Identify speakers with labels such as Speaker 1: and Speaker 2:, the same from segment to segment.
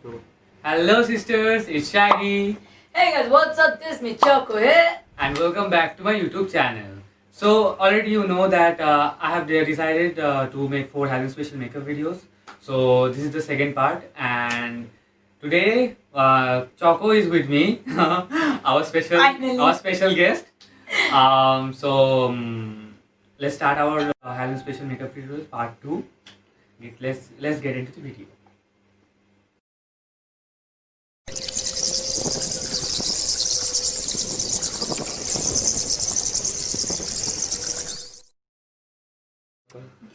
Speaker 1: So, hello sisters, it's Shaggy
Speaker 2: Hey guys, what's up? This is me Choco here.
Speaker 1: and welcome back to my YouTube channel. So already you know that I have decided to make 4 Halloween special makeup videos. So this is the second part, and today Choco is with me,
Speaker 2: Finally.
Speaker 1: our special guest. Let's start our Halloween special makeup videos part 2. Let's get into the video.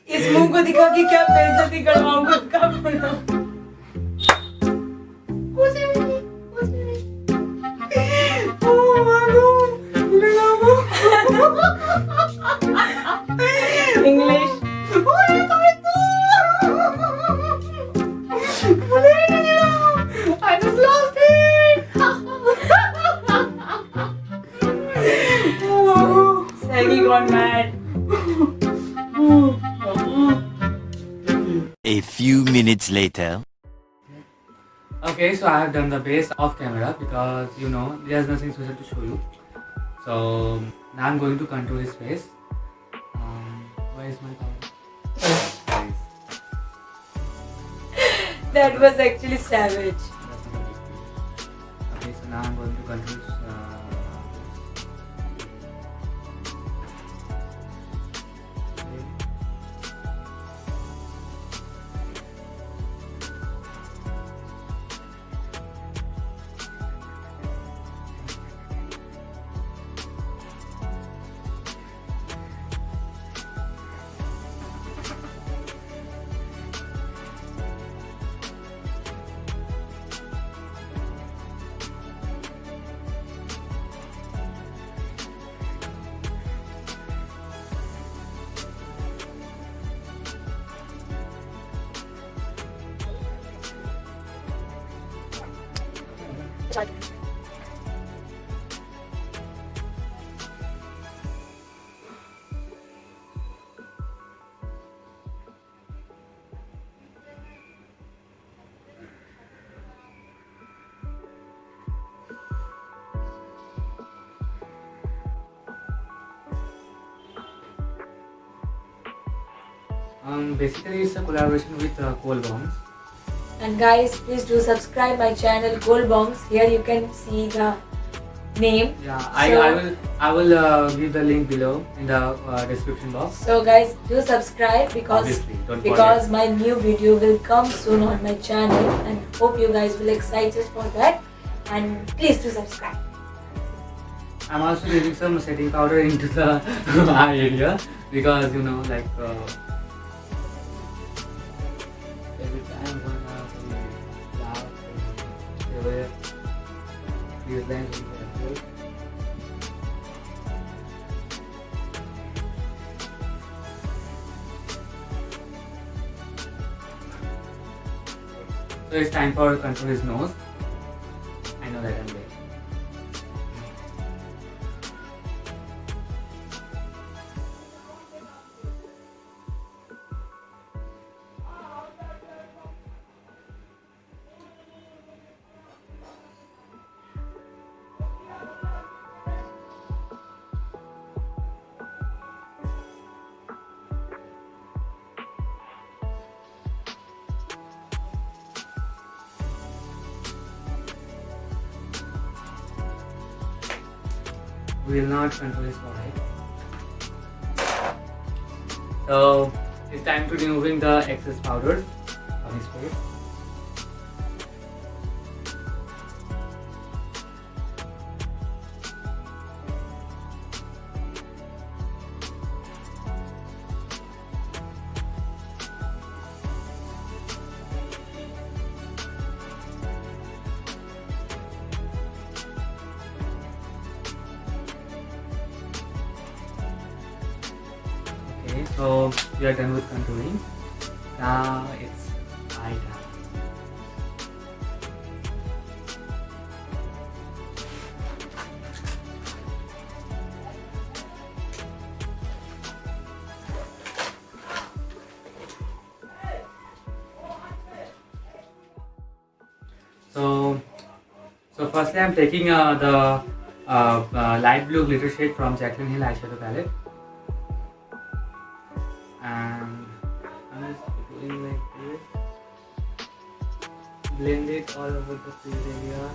Speaker 2: इस मुंह को दिखा कि क्या बेइज्जती करवाऊंगा उसका बोलो। English I just lost it. Saggy gone mad.
Speaker 3: A few minutes later.
Speaker 1: Okay, so I have done the base off camera because you know there's nothing special to show you. So now I'm going to contour his face. Where is my power? Guys,
Speaker 2: That was actually savage.
Speaker 1: that's not a big deal. Okay, so now I'm going to contour his, basically it's a collaboration with Cole Bongs.
Speaker 2: And guys, please do subscribe my channel Gold Bongs. Here you can see the name.
Speaker 1: Yeah,
Speaker 2: So-
Speaker 1: I will give the link below in the description box.
Speaker 2: So guys, do subscribe because
Speaker 1: Obviously, don't
Speaker 2: because my new video will come soon on my channel, and hope you guys will excited for that. And please do subscribe.
Speaker 1: I'm also using some setting powder into the eye area because you know like every time when we laugh and they were these lines will be good. So it's time for contour his nose. I know that I'm there. We will not control his forehead. So it's time to removing the excess powders from his face. Okay, so we are done with contouring. Now it's eye time. So, so firstly, I'm taking the light blue glitter shade from Jaclyn Hill eyeshadow palette, and I'm just doing like this. Blend it all over the face area.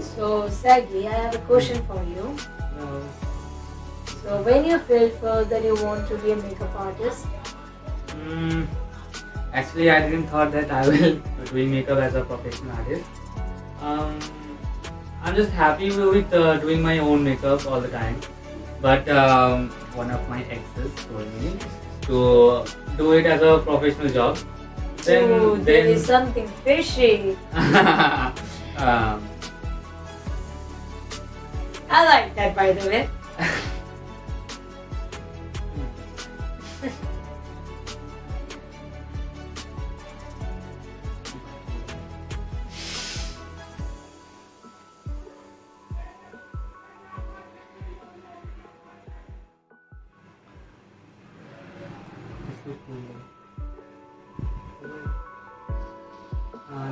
Speaker 2: So, Saggy, I have a question for you.
Speaker 1: Now,
Speaker 2: So, when you felt first that you want to be a makeup artist,
Speaker 1: actually, I didn't thought that I will doing makeup as a professional artist. I'm just happy with doing my own makeup all the time. But one of my exes told me to do it as a professional job.
Speaker 2: so there is something fishy.
Speaker 1: um,
Speaker 2: I like that, by the way.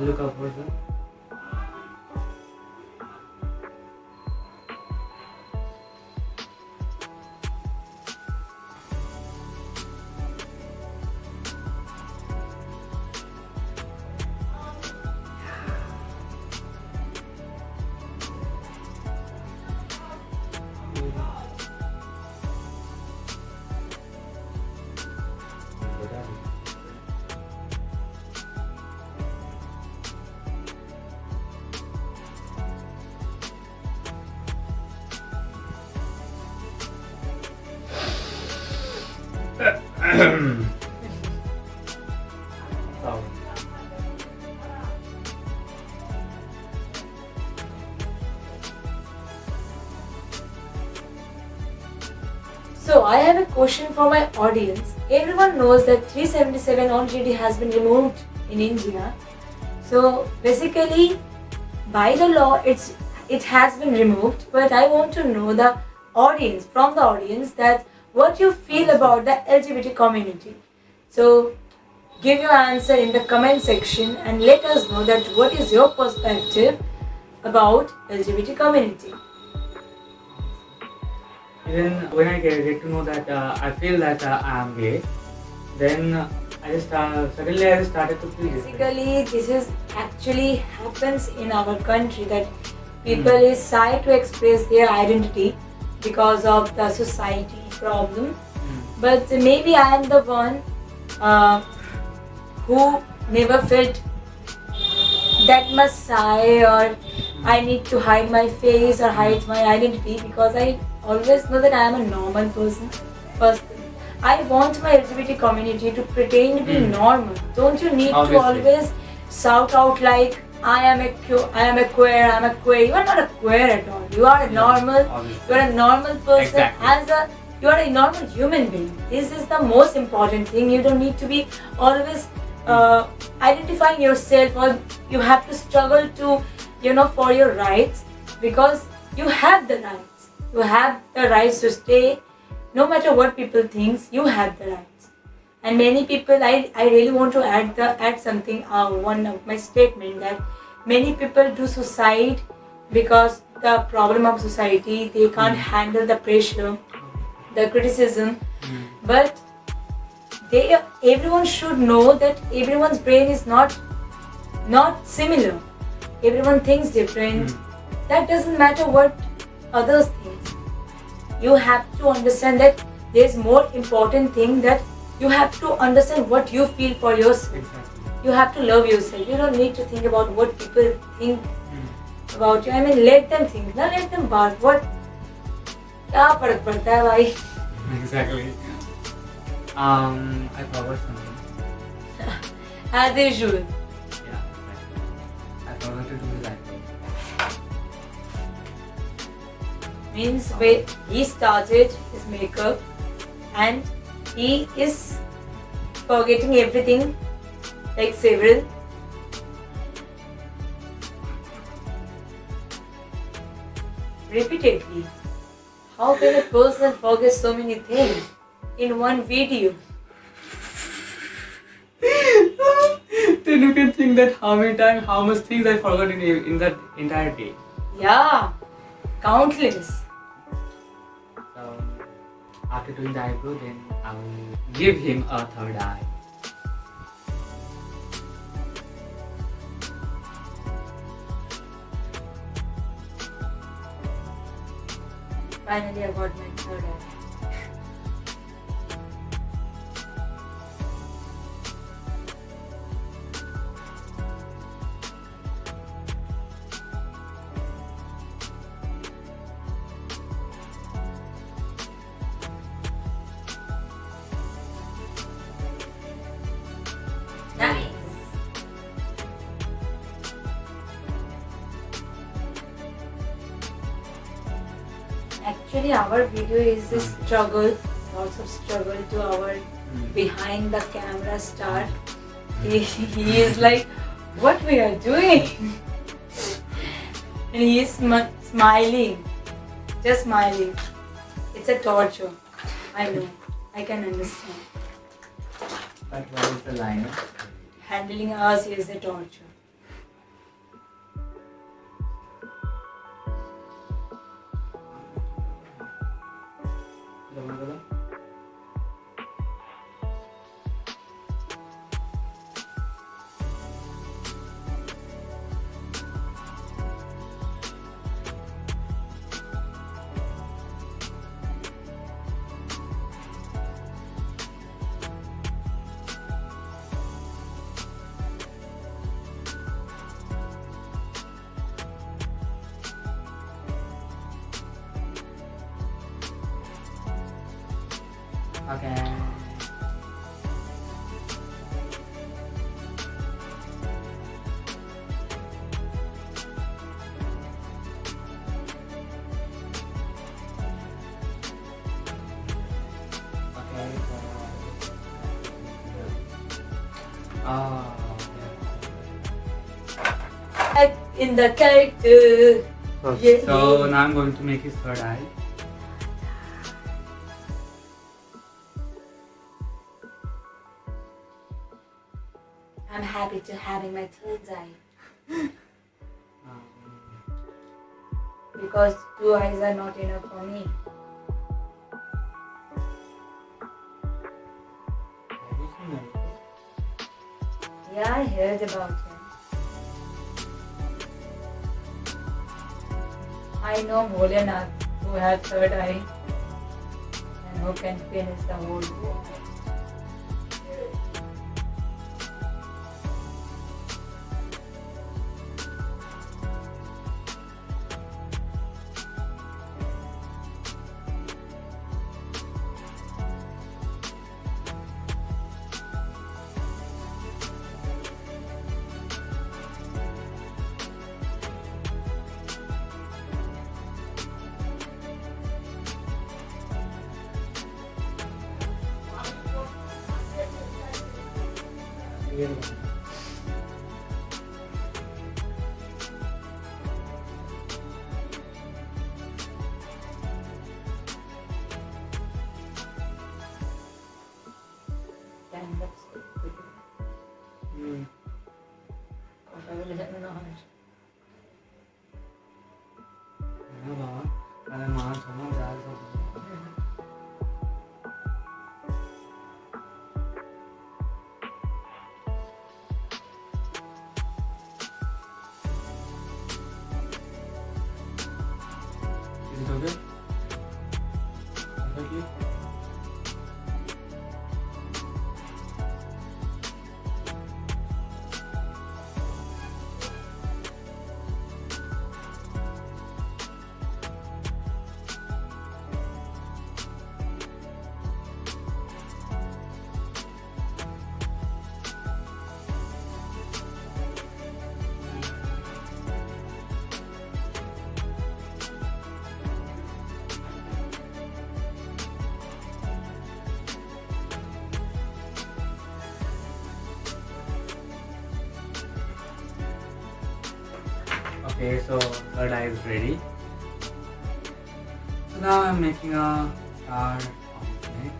Speaker 1: look upwards. Sorry.
Speaker 2: So, I have a question for my audience. Everyone knows that 377 already has been removed in India. So, basically, by the law, it has been removed. But I want to know the audience, from the audience, that what you feel about the LGBT community. So, give your answer in the comment section and let us know that what is your perspective about LGBT community.
Speaker 1: Even when I get to know that I feel that I am gay, then I just suddenly I just started to feel different.
Speaker 2: Basically, this is actually happens in our country that people is shy to express their identity because of the society problem. But maybe I am the one who never felt that much shy, or I need to hide my face or hide my identity, because I always know that I am a normal person. First thing, I want my LGBT community to pretend to be normal. Don't you need
Speaker 1: Obviously.
Speaker 2: to always shout out like I am a queer, I am a queer. You are not a queer at all. You are a normal.
Speaker 1: Obviously.
Speaker 2: You are a normal person.
Speaker 1: Exactly.
Speaker 2: You are a normal human being. This is the most important thing. You don't need to be always identifying yourself, or you have to struggle to, for your rights, because you have the rights. You have the rights to stay, no matter what people think. You have the rights. And many people, I really want to add something. One of my statement that many people do suicide because the problem of society. They can't handle the pressure, the criticism, but everyone should know that everyone's brain is not similar. Everyone thinks different. That doesn't matter what others think. You have to understand that there's more important thing, that you have to understand what you feel for yourself.
Speaker 1: Exactly.
Speaker 2: You have to love yourself. You don't need to think about what people think about you. I mean, let them think. Now let them bark. क्या फर्क पड़ता है भाई?
Speaker 1: Exactly. I forgot something.
Speaker 2: As usual.
Speaker 1: Yeah. I forgot to do his eyebrows.
Speaker 2: Means he started his makeup and he is forgetting everything like several. Repeatedly. How can a person forget so many things in one video?
Speaker 1: Then you can think that how many times, how much things I forgot in that entire day.
Speaker 2: Yeah, countless.
Speaker 1: So after doing the eyebrow, then I will give him a third eye.
Speaker 2: Finally, I got my third eye. Nice. Actually, our video is a struggle, lots of struggle to our behind the camera star. He is like, what we are doing? And he is smiling, just smiling. It's a torture. I know, I can understand.
Speaker 1: But what is the line?
Speaker 2: Handling us is a torture.
Speaker 1: Okay.
Speaker 2: Act in the character. Yes.
Speaker 1: So now I'm going to make his third eye.
Speaker 2: I'm happy to having my third eye because 2 eyes are not enough for me. Yeah, I heard about him. I know Bholenath who had third eye and who can finish the whole world. Damn, that's so good. God, I really don't know how much.
Speaker 1: Is it okay? Perfectly? Okay, so third eye is ready. So now I'm making a star on his neck.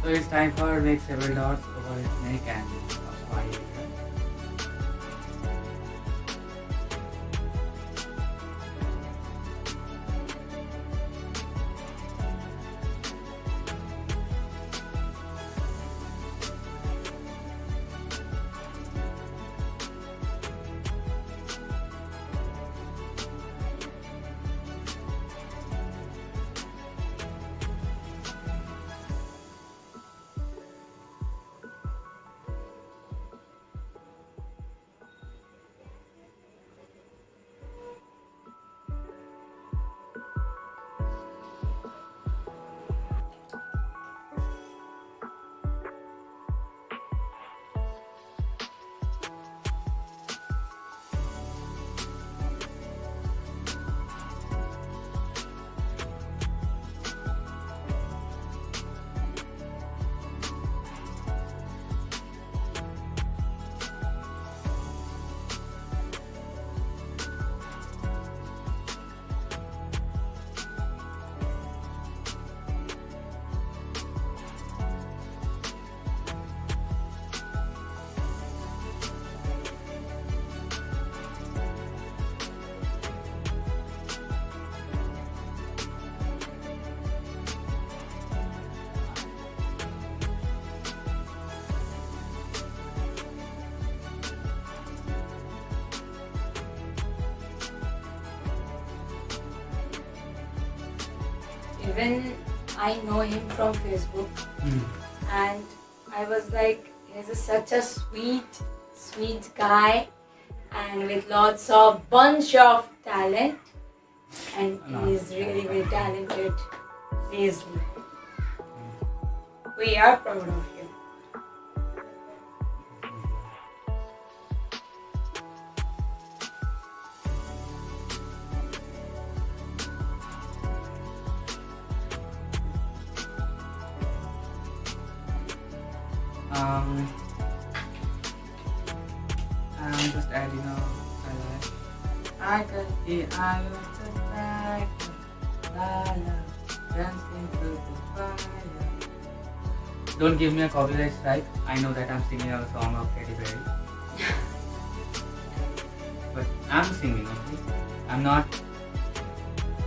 Speaker 1: So it's time for make several dots over his neck and also eye area.
Speaker 2: Even I know him from Facebook, and I was like, such a sweet guy, and with lots of bunch of talent, and he is really very talented. Seriously, we are proud of you.
Speaker 1: I'm just adding a highlight. I can see I was the night, dancing through the fire. Don't give me a copyright strike. I know that I'm singing a song of Katy Perry. But I'm singing, okay? I'm not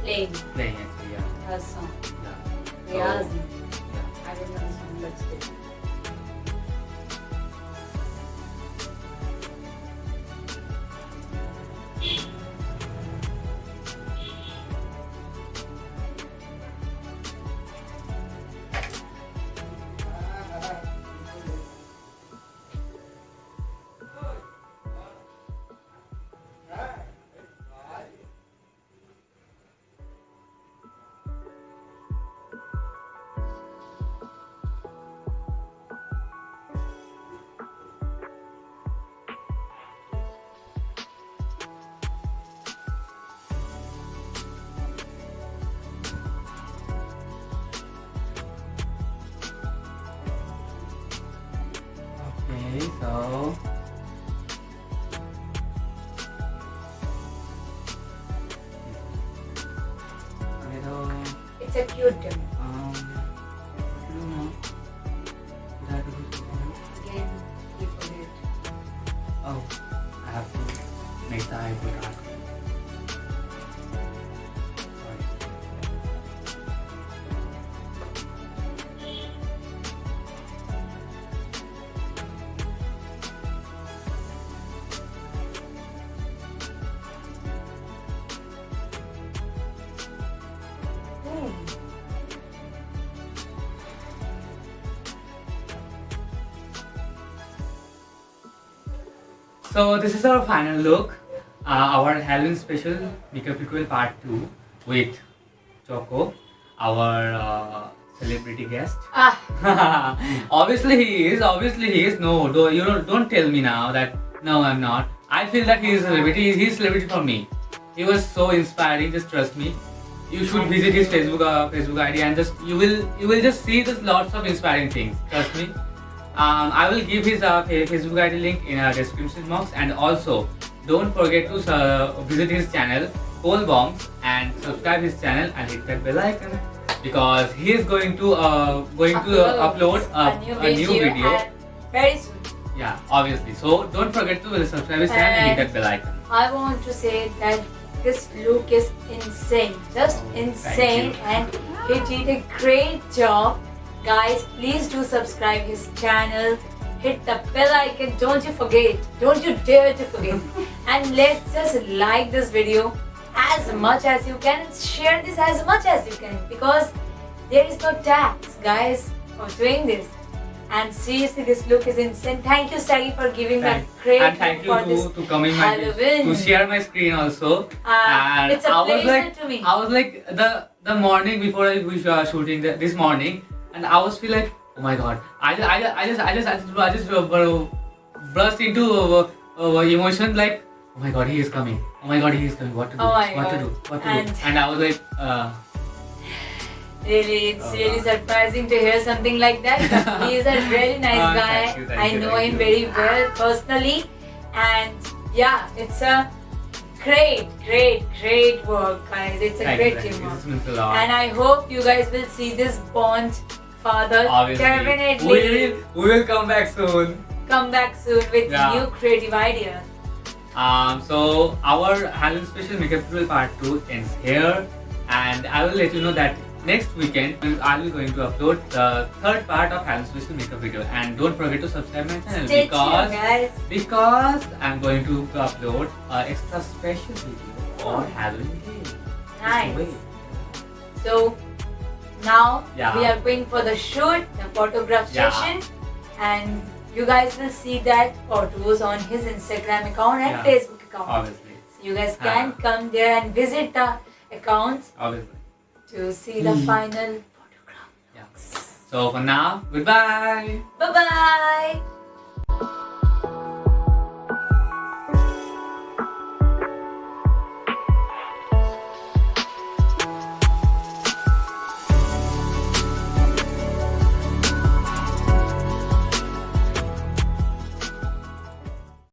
Speaker 2: Playing
Speaker 1: actually, yeah.
Speaker 2: her song.
Speaker 1: Yeah.
Speaker 2: Riyaz.
Speaker 1: Yeah.
Speaker 2: I don't know the song, but still.
Speaker 1: Okay, so
Speaker 2: It's a cute demo.
Speaker 1: what to do now? Did I have to do something?
Speaker 2: Again, you forget.
Speaker 1: Oh, I have to make the eyebrow dark. Sorry. So this is our final look, our Halloween special makeup tutorial part 2 with Choco, our celebrity guest. Obviously he is. No, don't tell me now that no, I'm not. I feel that he is a celebrity. He's celebrity for me. He was so inspiring. Just trust me. You should visit his Facebook ID and just you will just see there's lots of inspiring things. Trust me. I will give his Facebook ID link in our description box, and also don't forget to visit his channel Cole Bombs and subscribe his channel and hit that bell icon because he is going to upload a new video
Speaker 2: very soon.
Speaker 1: Yeah, obviously. So don't forget to subscribe his channel and hit that bell icon.
Speaker 2: I want to say that this look is insane, just insane, and he did a great job. Guys, please do subscribe his channel, hit the bell icon, don't you forget, don't you dare to forget. And let's just like this video as much as you can, share this as much as you can, because there is no tax, guys, for doing this. And seriously, this look is insane. Thank you, Sagi, for giving that great
Speaker 1: and thank
Speaker 2: look for
Speaker 1: you
Speaker 2: this
Speaker 1: to coming
Speaker 2: Halloween.
Speaker 1: to share my screen also. And
Speaker 2: it's a pleasure to me.
Speaker 1: I was like the morning before we were shooting this morning, and I was feel like, oh my god, I just burst into emotion like, oh my god, he is coming. Oh my god, he is coming. What to do? What to do? And I was like.
Speaker 2: Really, it's really surprising to hear something like that. He is a really nice guy. I know him very well personally, and yeah, it's a great work, guys. It's a great teamwork, and I hope you guys will see this bond further.
Speaker 1: Obviously.
Speaker 2: Definitely,
Speaker 1: we will come back soon.
Speaker 2: Come back soon with new creative ideas.
Speaker 1: So our Halloween special makeup tutorial part 2 ends here, and I will let you know that next weekend I will going to upload the third part of Halloween special makeup video, and don't forget to subscribe my channel because I'm going to upload an extra special video on Halloween day.
Speaker 2: Nice. So now we are going for the shoot, the photograph session, and you guys will see that photos on his Instagram account and Facebook account.
Speaker 1: Obviously.
Speaker 2: So you guys can come there and visit the accounts.
Speaker 1: Obviously.
Speaker 2: To see the final photograph.
Speaker 1: So for now, goodbye.
Speaker 2: Bye bye.